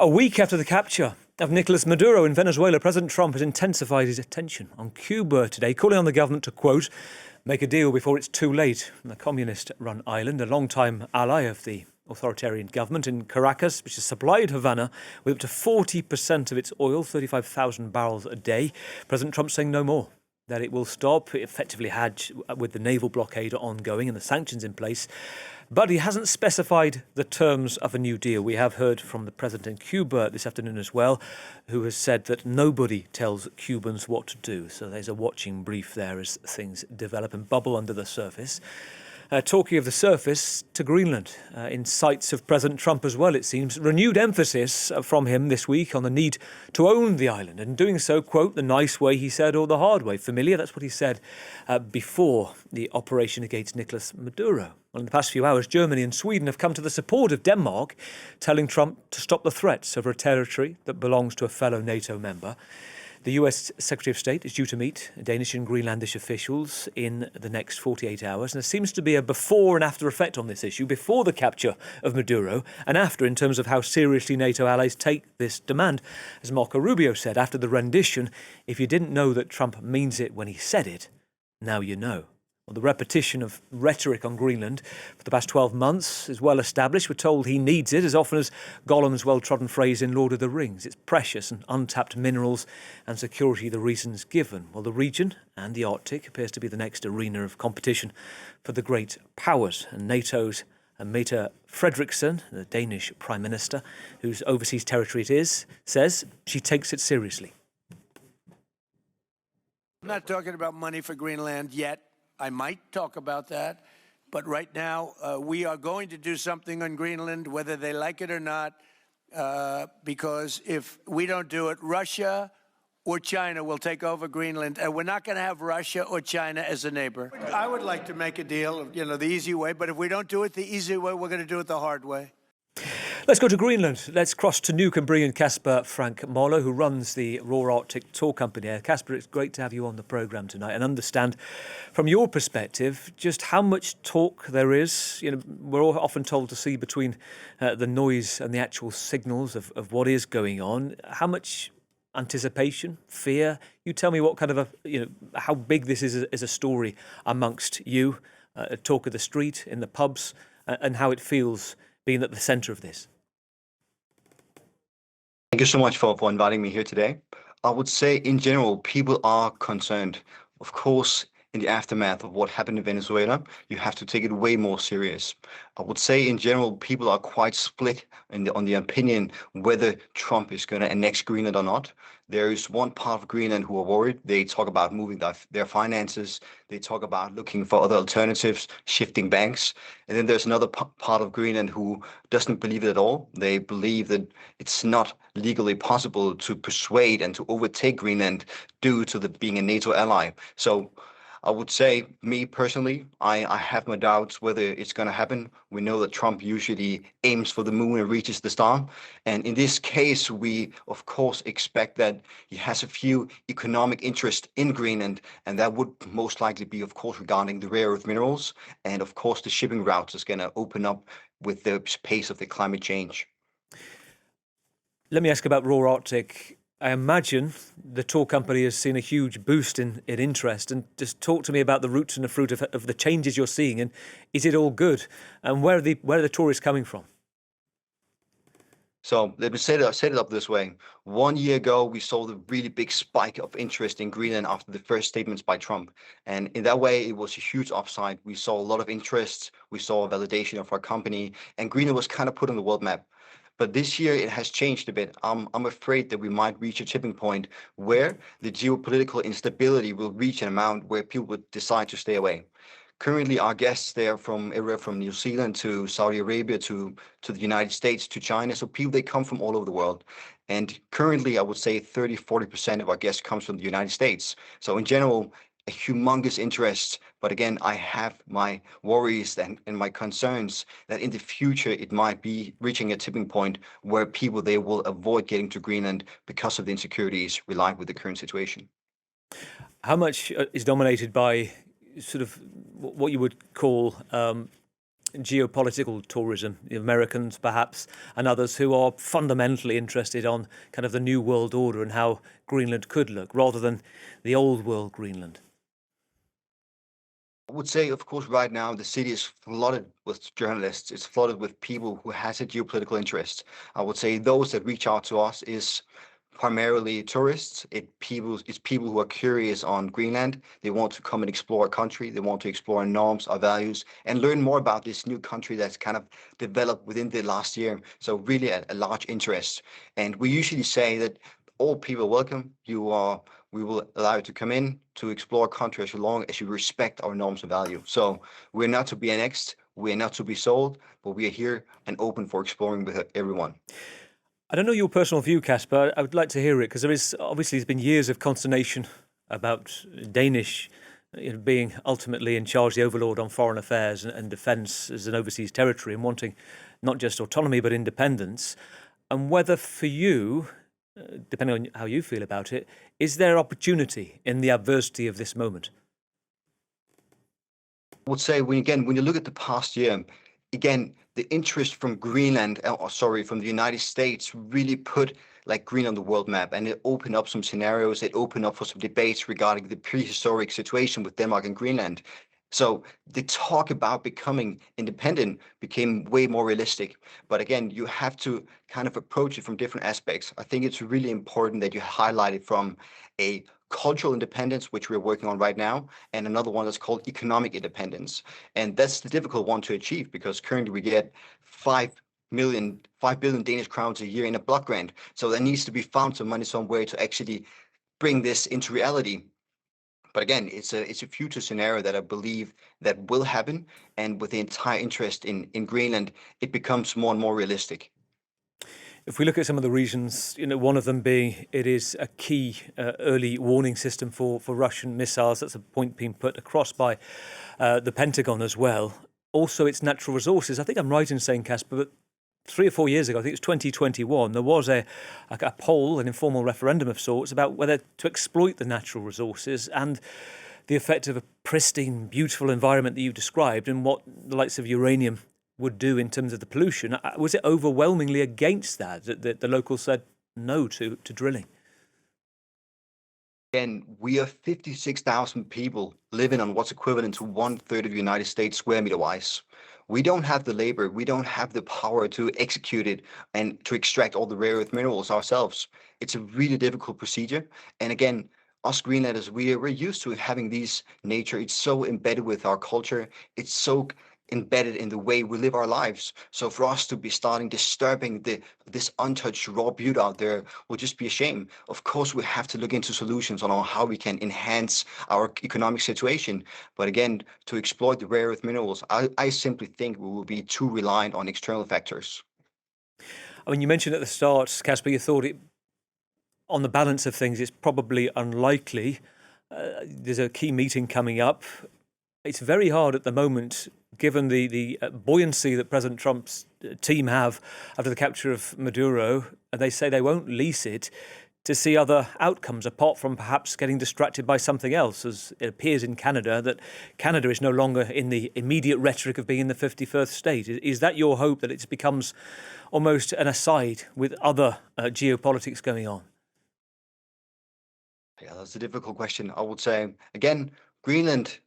A week after the capture of Nicolas Maduro in Venezuela, President Trump has intensified his attention on Cuba today, calling on the government to, quote, make a deal before it's too late. The communist-run island, a long-time ally of the authoritarian government in Caracas, which has supplied Havana with up to 40% of its oil, 35,000 barrels a day. President Trump saying no more, that it will stop. It effectively had with the naval blockade ongoing and the sanctions in place. But he hasn't specified the terms of a new deal. We have heard from the president in Cuba this afternoon as well, who has said that nobody tells Cubans what to do. So there's a watching brief there as things develop and bubble under the surface. Talking of the surface, to Greenland, in sights of President Trump as well, it seems. Renewed emphasis from him this week on the need to own the island, and doing so, quote, the nice way, he said, or the hard way. Familiar? That's what he said before the operation against Nicolas Maduro. Well, in the past few hours, Germany and Sweden have come to the support of Denmark, telling Trump to stop the threats over a territory that belongs to a fellow NATO member. The US Secretary of State is due to meet Danish and Greenlandish officials in the next 48 hours. And there seems to be a before and after effect on this issue, before the capture of Maduro and after in terms of how seriously NATO allies take this demand. As Marco Rubio said after the rendition, if you didn't know that Trump means it when he said it, now you know. Well, the repetition of rhetoric on Greenland for the past 12 months is well established. We're told he needs it as often as Gollum's well-trodden phrase in Lord of the Rings. It's precious and untapped minerals and security the reasons given. Well, the region and the Arctic appears to be the next arena of competition for the great powers. And NATO's Mette Frederiksen, the Danish Prime Minister, whose overseas territory it is, says she takes it seriously. I'm not talking about money for Greenland yet. I might talk about that, but right now we are going to do something on Greenland, whether they like it or not, because if we don't do it, Russia or China will take over Greenland, and we're not going to have Russia or China as a neighbor. I would like to make a deal, the easy way, but if we don't do it the easy way, we're going to do it the hard way. Let's go to Greenland. Let's cross to Nuuk and bring in Casper Frank Møller, who runs the Raw Arctic Tour Company. Casper, it's great to have you on the programme tonight and understand from your perspective just how much talk there is. We're all often told to see between the noise and the actual signals of what is going on. How much anticipation, fear? You tell me what kind of how big this is as a story amongst you, talk of the street, in the pubs, and how it feels being at the centre of this. Thank you so much for inviting me here today. I would say in general, people are concerned. Of course, in the aftermath of what happened in Venezuela, you have to take it way more serious. I would say in general, people are quite split on the opinion whether Trump is going to annex Greenland or not. There is one part of Greenland who are worried. They talk about moving their finances. They talk about looking for other alternatives, shifting banks. And then there's another part of Greenland who doesn't believe it at all. They believe that it's not legally possible to persuade and to overtake Greenland due to being a NATO ally. So I would say, me personally, I have my doubts whether it's going to happen. We know that Trump usually aims for the moon and reaches the star. And in this case, we, of course, expect that he has a few economic interests in Greenland. And that would most likely be, of course, regarding the rare earth minerals. And, of course, the shipping routes is going to open up with the pace of the climate change. Let me ask about Raw Arctic. I imagine the tour company has seen a huge boost in interest. And just talk to me about the roots and the fruit of the changes you're seeing. And is it all good? And where are the tourists coming from? So let me set it up this way. 1 year ago, we saw the really big spike of interest in Greenland after the first statements by Trump. And in that way, it was a huge upside. We saw a lot of interest. We saw a validation of our company. And Greenland was kind of put on the world map. But this year it has changed a bit. I'm afraid that we might reach a tipping point where the geopolitical instability will reach an amount where people would decide to stay away. Currently, our guests there from everywhere from New Zealand to Saudi Arabia to the United States to China. So people, they come from all over the world. And currently, I would say 30-40% of our guests comes from the United States. So in general, a humongous interest. But again, I have my worries and my concerns that in the future, it might be reaching a tipping point where people, they will avoid getting to Greenland because of the insecurities relied with the current situation. How much is dominated by sort of what you would call geopolitical tourism, the Americans perhaps, and others who are fundamentally interested on kind of the new world order and how Greenland could look, rather than the old world Greenland? I would say, of course, right now the city is flooded with journalists. It's flooded with people who has a geopolitical interest. I would say those that reach out to us is primarily tourists. It's people who are curious on Greenland. They want to come and explore a country. They want to explore our norms, our values, and learn more about this new country that's kind of developed within the last year. So really a large interest. And we usually say that all people are welcome. We will allow you to come in to explore a country as long as you respect our norms and value. So we're not to be annexed. We're not to be sold, but we are here and open for exploring with everyone. I don't know your personal view, Casper. I would like to hear it, because there's been years of consternation about Danish being ultimately in charge, the overlord on foreign affairs and defence as an overseas territory, and wanting not just autonomy but independence. And whether for you, depending on how you feel about it, is there opportunity in the adversity of this moment? I would say when you look at the past year, again, the interest from Greenland, from the United States really put like Greenland on the world map, and it opened up some scenarios. It opened up for some debates regarding the prehistoric situation with Denmark and Greenland. So the talk about becoming independent became way more realistic. But again, you have to kind of approach it from different aspects. I think it's really important that you highlight it from a cultural independence, which we're working on right now, and another one that's called economic independence. And that's the difficult one to achieve, because currently we get 5 billion Danish crowns a year in a block grant. So there needs to be found some money somewhere to actually bring this into reality. But again, it's a future scenario that I believe that will happen, and with the entire interest in Greenland, it becomes more and more realistic. If we look at some of the reasons, one of them being it is a key early warning system for Russian missiles. That's a point being put across by the Pentagon as well. Also, its natural resources. I think I'm right in saying, Casper, that 3 or 4 years ago, I think it's 2021, there was a poll, an informal referendum of sorts, about whether to exploit the natural resources and the effect of a pristine, beautiful environment that you've described, and what the likes of uranium would do in terms of the pollution. Was it overwhelmingly against that the locals said no to drilling? And we are 56,000 people living on what's equivalent to 1/3 of the United States square meter wise. We don't have the labor, we don't have the power to execute it and to extract all the rare earth minerals ourselves. It's a really difficult procedure. And again, us Greenlanders, we're used to having these nature. It's so embedded with our culture. It's so embedded in the way we live our lives. So for us to be starting disturbing this untouched raw beauty out there will just be a shame. Of course, we have to look into solutions on how we can enhance our economic situation. But again, to exploit the rare earth minerals, I simply think we will be too reliant on external factors. I mean, you mentioned at the start, Casper, you thought on the balance of things, it's probably unlikely. There's a key meeting coming up. It's very hard at the moment, given the buoyancy that President Trump's team have after the capture of Maduro, and they say they won't lease it, to see other outcomes apart from perhaps getting distracted by something else, as it appears in Canada that Canada is no longer in the immediate rhetoric of being in the 51st state. Is that your hope, that it becomes almost an aside with other geopolitics going on? Yeah, that's a difficult question. I would say, again, Greenland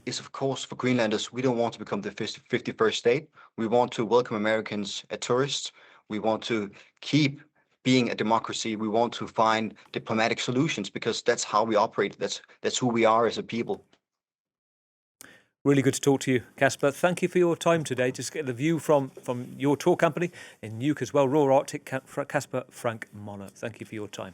is, of course, for Greenlanders, we don't want to become the 51st state. We want to welcome Americans as tourists. We want to keep being a democracy. We want to find diplomatic solutions, because that's how we operate. That's who we are as a people. Really good to talk to you, Casper. Thank you for your time today. Just get the view from your tour company in Nuuk as well, Raw Arctic, Casper Frank Møller. Thank you for your time.